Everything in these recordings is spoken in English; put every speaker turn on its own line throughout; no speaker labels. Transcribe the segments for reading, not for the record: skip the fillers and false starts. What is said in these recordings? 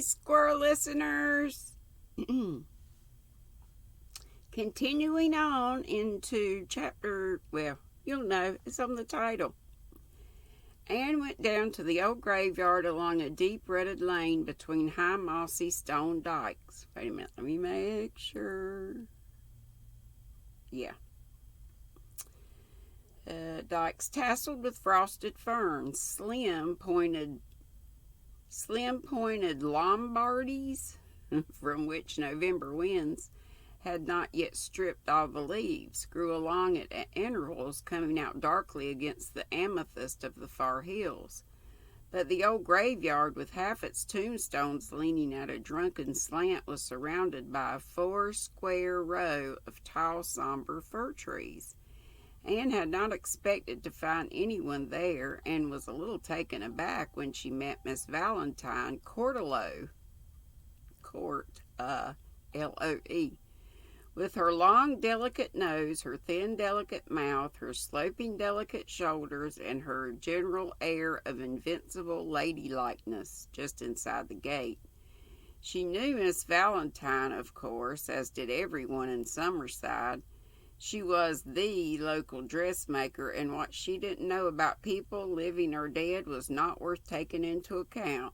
Hey, squirrel listeners! Continuing on into chapter, well, you'll know, it's on the title. Anne went down to the old graveyard along a deep rutted lane between high mossy stone dikes. Wait a minute, let me make sure. Yeah. Dikes tasseled with frosted ferns, slim pointed Lombardies, from which November winds had not yet stripped all the leaves, grew along at intervals, coming out darkly against the amethyst of the far hills. But the old graveyard, with half its tombstones leaning at a drunken slant, was surrounded by a 4-square row of tall, somber fir trees. Anne had not expected to find anyone there, and was a little taken aback when she met Miss Valentine Cordelow, L-O-E. With her long, delicate nose, her thin, delicate mouth, her sloping, delicate shoulders, and her general air of invincible ladylikeness just inside the gate. She knew Miss Valentine, of course, as did everyone in Summerside. She was the local dressmaker, and what she didn't know about people, living or dead, was not worth taking into account.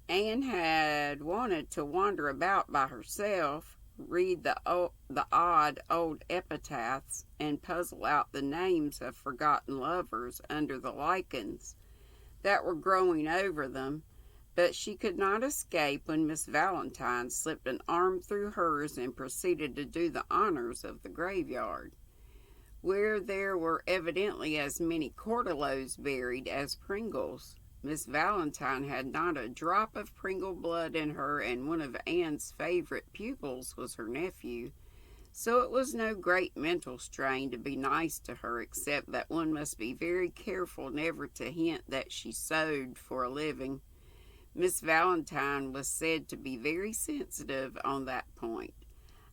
Anne had wanted to wander about by herself, read the odd old epitaphs, and puzzle out the names of forgotten lovers under the lichens that were growing over them, but she could not escape when Miss Valentine slipped an arm through hers and proceeded to do the honors of the graveyard, where there were evidently as many Cordelows buried as Pringles. Miss Valentine had not a drop of Pringle blood in her, and one of Anne's favorite pupils was her nephew, so it was no great mental strain to be nice to her, except that one must be very careful never to hint that she sewed for a living. Miss Valentine was said to be very sensitive on that point.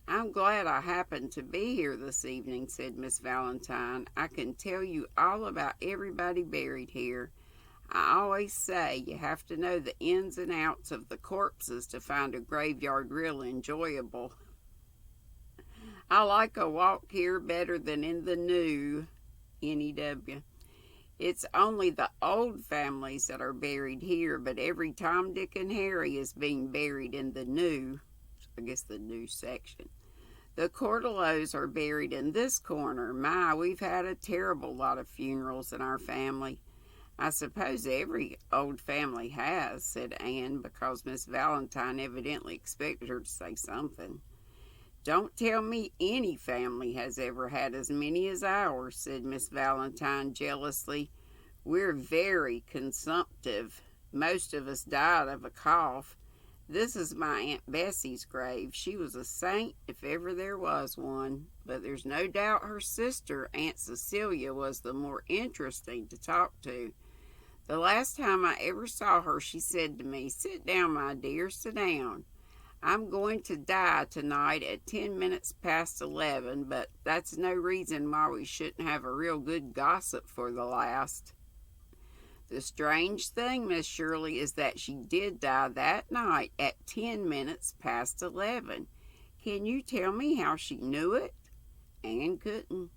"I'm glad I happened to be here this evening," said Miss Valentine. "I can tell you all about everybody buried here. I always say you have to know the ins and outs of the corpses to find a graveyard real enjoyable. I like a walk here better than in the new, N-E-W. It's only the old families that are buried here, but every Tom, Dick, and Harry is being buried in the new, I guess the new section. The Cordelows are buried in this corner. My, we've had a terrible lot of funerals in our family." "I suppose every old family has," said Anne, because Miss Valentine evidently expected her to say something. "Don't tell me any family has ever had as many as ours," said Miss Valentine jealously. "We're very consumptive. Most of us died of a cough. This is my Aunt Bessie's grave. She was a saint if ever there was one, but there's no doubt her sister, Aunt Cecilia, was the more interesting to talk to. The last time I ever saw her, she said to me, 'Sit down, my dear, sit down. I'm going to die tonight at 10 minutes past 11, but that's no reason why we shouldn't have a real good gossip for the last.' The strange thing, Miss Shirley, is that she did die that night at 10 minutes past 11. Can you tell me how she knew it?" Anne couldn't.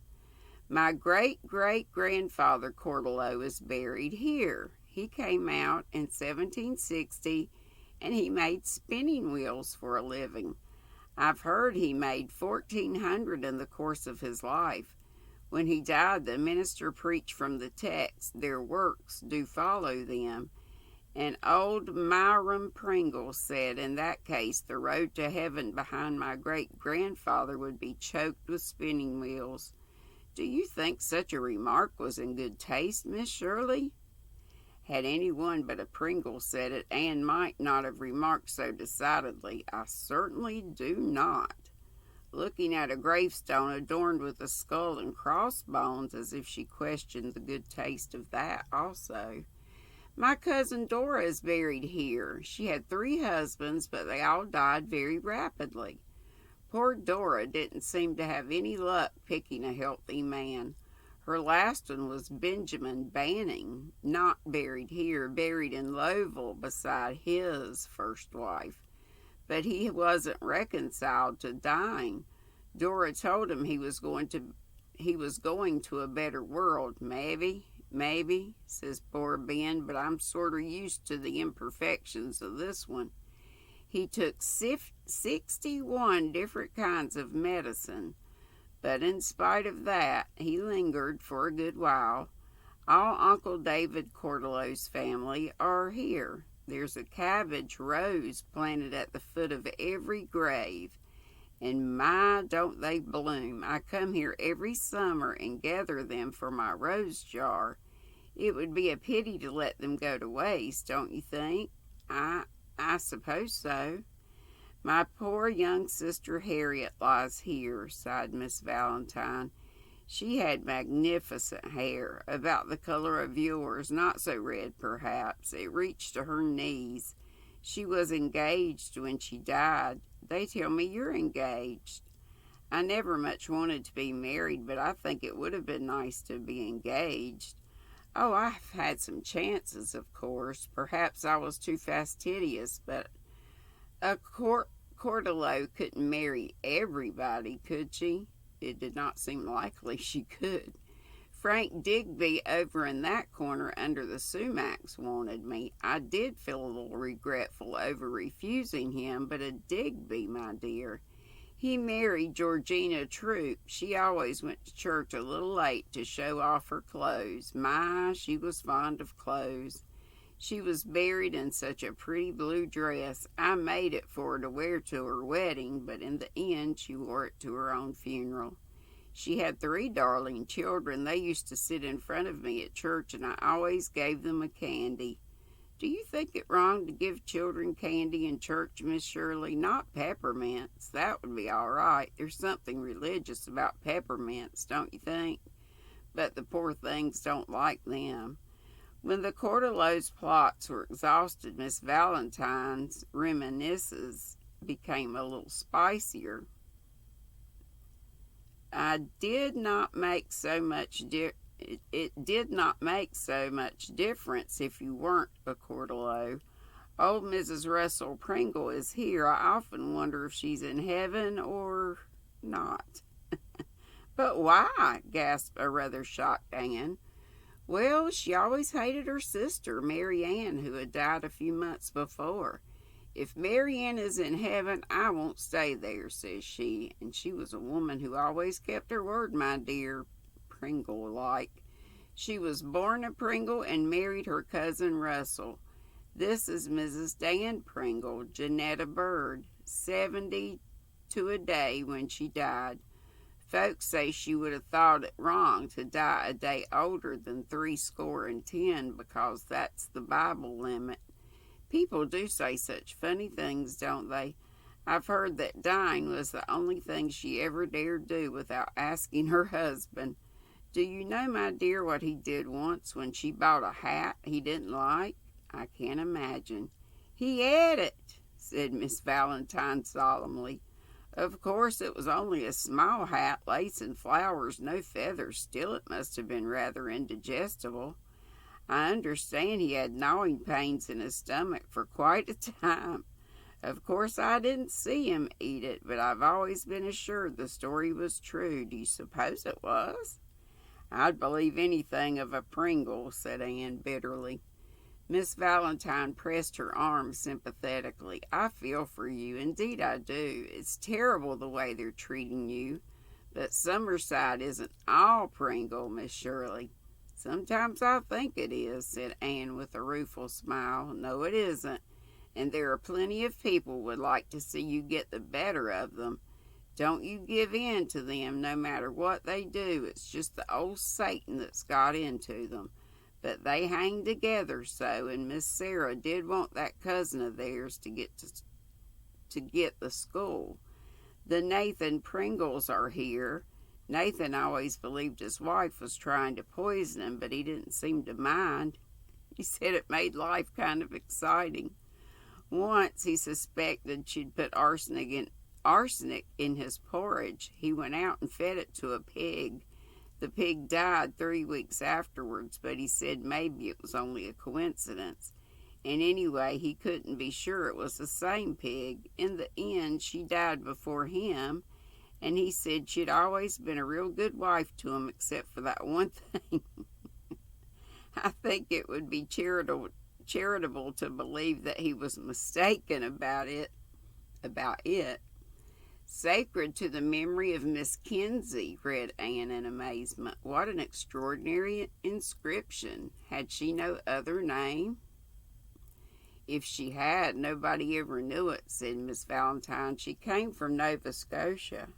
"My great-great-grandfather Cordelow is buried here. He came out in 1760, and he made spinning wheels for a living. I've heard he made 1,400 in the course of his life. When he died, the minister preached from the text, 'Their works do follow them.' And old Myram Pringle said in that case the road to heaven behind my great-grandfather would be choked with spinning wheels. Do you think such a remark was in good taste, Miss Shirley?" Had anyone but a Pringle said it, Anne might not have remarked so decidedly. "I certainly do not," looking at a gravestone adorned with a skull and crossbones as if she questioned the good taste of that also. "My cousin Dora is buried here. She had 3 husbands, but they all died very rapidly. Poor Dora didn't seem to have any luck picking a healthy man. Her last one was Benjamin Banning, not buried here, buried in Louisville beside his first wife. But he wasn't reconciled to dying. Dora told him he was going to a better world. Maybe, says poor Ben, but I'm sort of used to the imperfections of this one. He took 61 different kinds of medicine, but in spite of that, he lingered for a good while. All Uncle David Cordelow's family are here. There's a cabbage rose planted at the foot of every grave, and my, don't they bloom. I come here every summer and gather them for my rose jar. It would be a pity to let them go to waste, don't you think? I suppose so. My poor young sister Harriet lies here, sighed Miss Valentine. She had magnificent hair, about the color of yours, not so red perhaps. It reached to her knees. She was engaged when she died. They tell me you're engaged. I never much wanted to be married, but I think it would have been nice to be engaged. Oh, I've had some chances, of course. Perhaps I was too fastidious, but a Cordelow couldn't marry everybody, could she? It did not seem likely she could. Frank Digby over in that corner under the sumacs wanted me. I did feel a little regretful over refusing him, but a Digby, my dear. He married Georgina Troop. She always went to church a little late to show off her clothes. My, she was fond of clothes. She was buried in such a pretty blue dress. I made it for her to wear to her wedding, but in the end she wore it to her own funeral. She had 3 darling children. They used to sit in front of me at church, and I always gave them a candy. Do you think it wrong to give children candy in church, Miss Shirley? Not peppermints. That would be all right. There's something religious about peppermints, don't you think? But the poor things don't like them. When the Cordelow's plots were exhausted, Miss Valentine's reminiscences became a little spicier. It did not make so much difference if you weren't a Cordelow. Old Mrs. Russell Pringle is here. I often wonder if she's in heaven or not. But why? Gasped a rather shocked Anne. Well, she always hated her sister, Mary Ann, who had died a few months before. If Mary Ann is in heaven, I won't stay there, says she. And she was a woman who always kept her word, my dear, Pringle-like. She was born a Pringle and married her cousin Russell. This is Mrs. Dan Pringle, Janetta Bird, 70 to a day when she died. Folks say she would have thought it wrong to die a day older than 70 because that's the Bible limit. People do say such funny things, don't they? I've heard that dying was the only thing she ever dared do without asking her husband. Do you know, my dear, what he did once when she bought a hat he didn't like? I can't imagine. He ate it, said Miss Valentine solemnly. Of course, it was only a small hat, lace and flowers, no feathers. Still, it must have been rather indigestible. I understand he had gnawing pains in his stomach for quite a time. Of course, I didn't see him eat it, but I've always been assured the story was true. Do you suppose it was? I'd believe anything of a Pringle, said Anne bitterly. Miss Valentine pressed her arm sympathetically. I feel for you, indeed I do. It's terrible the way they're treating you. But Summerside isn't all Pringle, Miss Shirley. Sometimes I think it is, said Anne with a rueful smile. No, it isn't. And there are plenty of people would like to see you get the better of them. Don't you give in to them no matter what they do. It's just the old Satan that's got into them. But they hang together so, and Miss Sarah did want that cousin of theirs to get the school. The Nathan Pringles are here. Nathan always believed his wife was trying to poison him, but he didn't seem to mind. He said it made life kind of exciting. Once he suspected she'd put arsenic in his porridge. He went out and fed it to a pig. The pig died 3 weeks afterwards, but he said maybe it was only a coincidence. And anyway, he couldn't be sure it was the same pig. In the end, she died before him, and he said she'd always been a real good wife to him except for that one thing. I think it would be charitable to believe that he was mistaken about it. Sacred to the memory of Miss Kinsey, read Anne in amazement. What an extraordinary inscription. Had she no other name? If she had, nobody ever knew it, said Miss Valentine. She came from Nova Scotia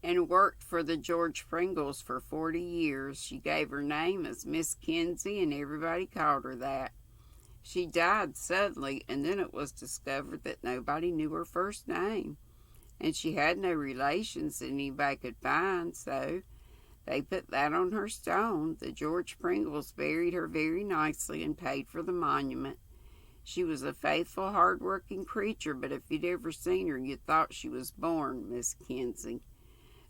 and worked for the George Pringles for 40 years. She gave her name as Miss Kinsey, and everybody called her that. She died suddenly, and then it was discovered that nobody knew her first name, and she had no relations that anybody could find, so they put that on her stone. The George Pringles buried her very nicely and paid for the monument. She was a faithful, hard-working creature, but if you'd ever seen her, you'd thought she was born, Miss Kinsey.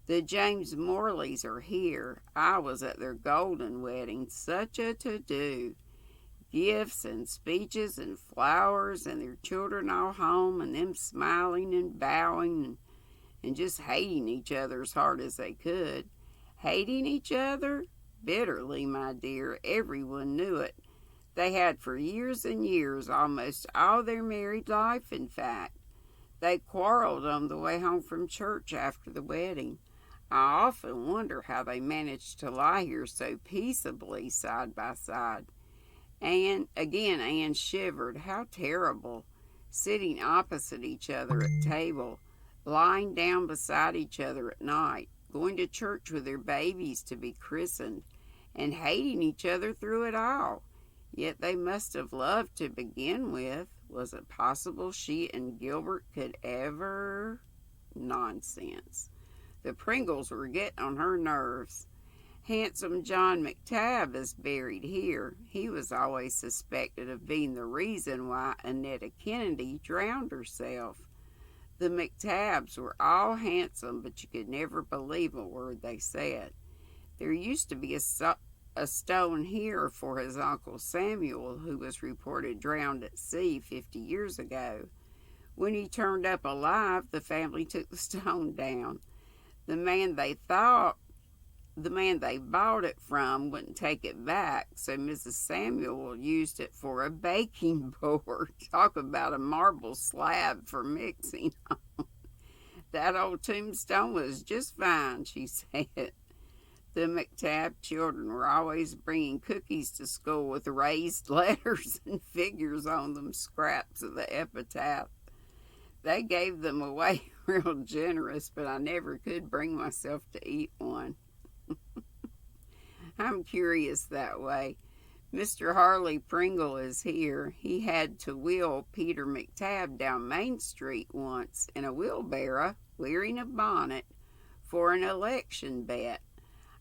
The James Morleys are here. I was at their golden wedding. Such a to-do. Gifts and speeches and flowers and their children all home and them smiling and bowing and just hating each other as hard as they could. Hating each other? Bitterly, my dear. Everyone knew it. They had for years and years, almost all their married life, in fact. They quarreled on the way home from church after the wedding. I often wonder how they managed to lie here so peaceably side by side. And again Anne shivered. How terrible. Sitting opposite each other at table, lying down beside each other at night, going to church with their babies to be christened, and hating each other through it all. Yet they must have loved to begin with. Was it possible she and Gilbert could ever? Nonsense. The Pringles were getting on her nerves. Handsome John McTabb is buried here. He was always suspected of being the reason why Annetta Kennedy drowned herself. The McTabbs were all handsome, but you could never believe a word they said. There used to be a stone here for his Uncle Samuel, who was reported drowned at sea 50 years ago. When he turned up alive, the family took the stone down. The man they bought it from wouldn't take it back, so Mrs. Samuel used it for a baking board. Talk about a marble slab for mixing on. That old tombstone was just fine, she said. The McTabb children were always bringing cookies to school with raised letters and figures on them, scraps of the epitaph. They gave them away real generous, but I never could bring myself to eat one. I'm curious that way. Mr. Harley Pringle is here. He had to wheel Peter McTabb down Main Street once in a wheelbarrow, wearing a bonnet, for an election bet.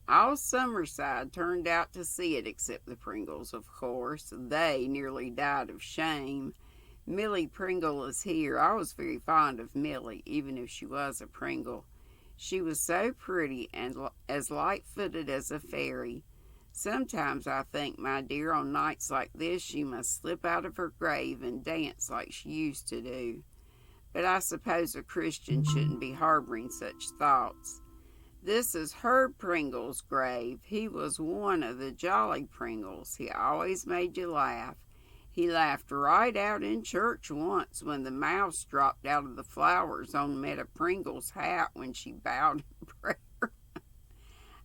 All Summerside turned out to see it, except the Pringles, of course. They nearly died of shame. Millie Pringle is here. I was very fond of Millie, even if she was a Pringle. She was so pretty and as light-footed as a fairy. Sometimes I think, my dear, on nights like this she must slip out of her grave and dance like she used to do. But I suppose a Christian shouldn't be harboring such thoughts. This is Herb Pringle's grave. He was one of the jolly Pringles. He always made you laugh. He laughed right out in church once when the mouse dropped out of the flowers on Meta Pringle's hat when she bowed in prayer.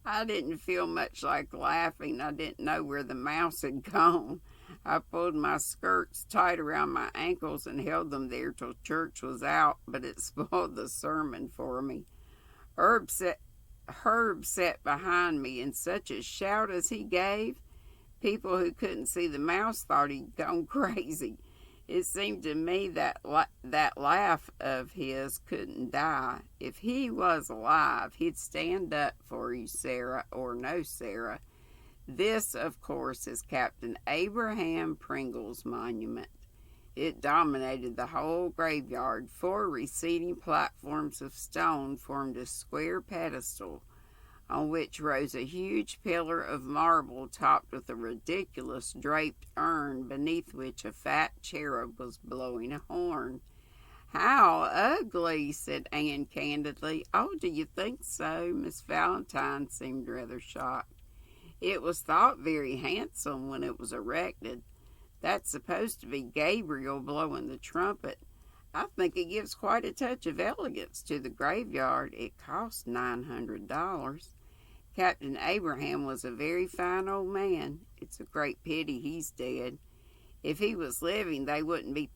I didn't feel much like laughing. I didn't know where the mouse had gone. I pulled my skirts tight around my ankles and held them there till church was out, but it spoiled the sermon for me. Herb sat behind me, and such a shout as he gave. People who couldn't see the mouse thought he'd gone crazy. It seemed to me that laugh of his couldn't die. If he was alive, he'd stand up for you, Sarah, or no Sarah. This, of course, is Captain Abraham Pringle's monument. It dominated the whole graveyard. 4 receding platforms of stone formed a square pedestal. on which rose a huge pillar of marble topped with a ridiculous draped urn beneath which a fat cherub was blowing a horn. "How ugly," said Anne candidly. "Oh, do you think so?" Miss Valentine seemed rather shocked. "It was thought very handsome when it was erected. That's supposed to be Gabriel blowing the trumpet. I think it gives quite a touch of elegance to the graveyard. It cost $900. Captain Abraham was a very fine old man. It's a great pity he's dead. If he was living, they wouldn't be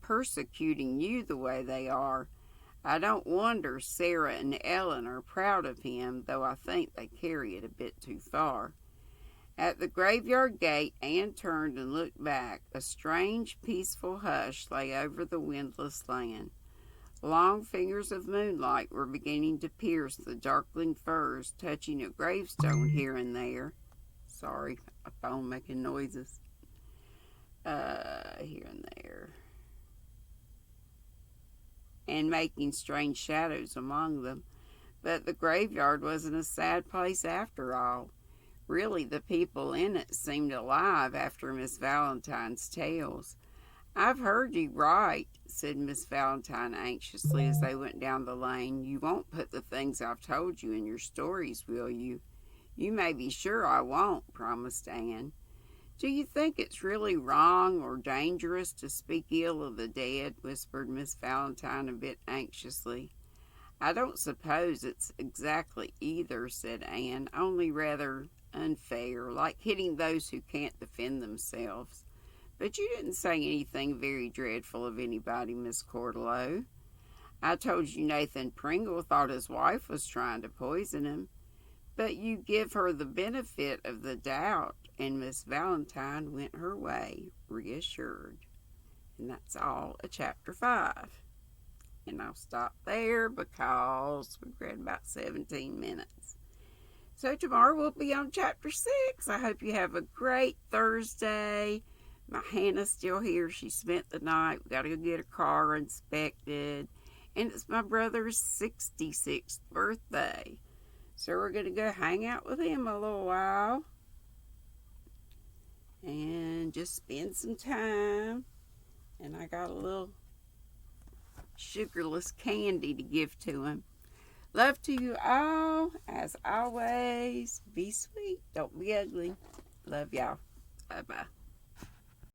persecuting you the way they are. I don't wonder Sarah and Ellen are proud of him, though I think they carry it a bit too far." At the graveyard gate, Anne turned and looked back. A strange, peaceful hush lay over the windless land. Long fingers of moonlight were beginning to pierce the darkling firs, touching a gravestone here and there. Sorry, my phone making noises. Here and there. And making strange shadows among them. But the graveyard wasn't a sad place after all. Really, the people in it seemed alive after Miss Valentine's tales. "I've heard you right," said Miss Valentine anxiously as they went down the lane. "You won't put the things I've told you in your stories, will you?" "You may be sure I won't," promised Anne. "Do you think it's really wrong or dangerous to speak ill of the dead?" whispered Miss Valentine a bit anxiously. "I don't suppose it's exactly either," said Anne, "only rather unfair, like hitting those who can't defend themselves. But you didn't say anything very dreadful of anybody, Miss Cordelow. I told you Nathan Pringle thought his wife was trying to poison him, but you give her the benefit of the doubt," and Miss Valentine went her way, reassured. And that's all of chapter 5. And I'll stop there because we've read about 17 minutes. So tomorrow we'll be on chapter 6. I hope you have a great Thursday. My Hannah's still here. She spent the night. We got to go get her car inspected. And it's my brother's 66th birthday. So we're going to go hang out with him a little while. And just spend some time. And I got a little sugarless candy to give to him. Love to you all. As always, be sweet. Don't be ugly. Love y'all. Bye-bye.